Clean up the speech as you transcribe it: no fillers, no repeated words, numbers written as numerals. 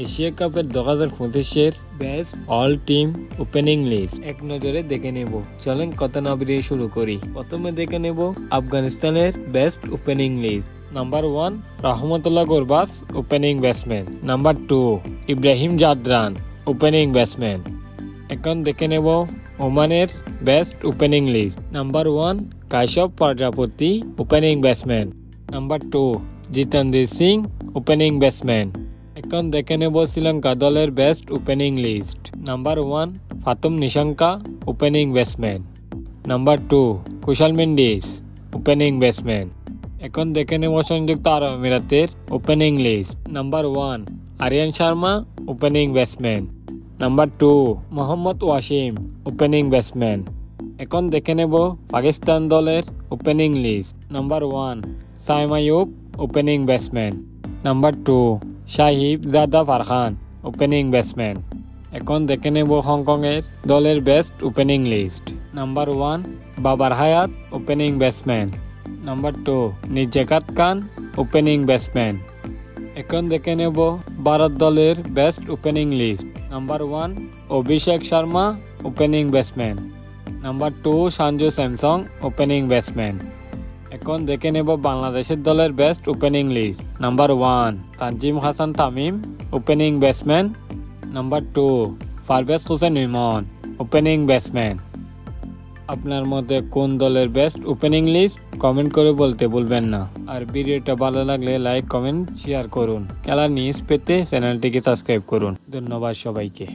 Asia কাপের 2025-এর best all team opening list এক নজরে দেখে নেব। চলেন কথা না বেরিয়ে শুরু করি। প্রথমে দেখে নেব আফগানিস্তানের বেস্ট ওপেনিং লিস্ট। নাম্বার 1 রহমতুল্লাহ Gurbaz opening batsman. Number 2 Ibrahim Zadran opening batsman. এখন দেখে নেব ওমানের best opening list. Number 1 Kashyap প্রজাপতি opening batsman. Number 2 Jitendra Singh opening batsman. এখন দেখে নেব শ্রীলঙ্কা দলের best opening list. Number 1 ফাতুম Nissanka opening batsman. Number 2 Kushal Mendis opening batsman. এখন দেখে নেব সংযুক্ত আরব আমিরাতের opening list. Number 1 Aryan Sharma opening batsman. Number 2 Mohammad Wasim opening batsman. এখন দেখে নেব পাকিস্তান দলের opening list. Number 1 Saim Ayub opening batsman. Number 2 Sahibzada Farhan opening batsman. এখন দেখে নেব হংকংয়ের দলের best opening list. Number 1 Babar Hayat opening batsman. Number 2 Nizakat Khan opening batsman. এখন দেখে নেব ভারত দলের best opening list. Number 1 Abhishek Sharma opening batsman. Number 2 Sanju Samson opening batsman. এখন দেখে নেব বাংলাদেশের দলের best opening list. Number 1 Tanzid Hasan Tamim opening batsman. Number 2 Parvez Hossain Emon opening batsman. আপনার মতে কোন দলের বেস্ট ওপেনিং লিস্ট কমেন্ট করে বলতে ভুলবেন না। আর ভিডিওটা ভালো লাগলে লাইক কমেন্ট শেয়ার করুন। খেলার নিউজ পেতে চ্যানেলটিকে সাবস্ক্রাইব করুন। ধন্যবাদ সবাইকে।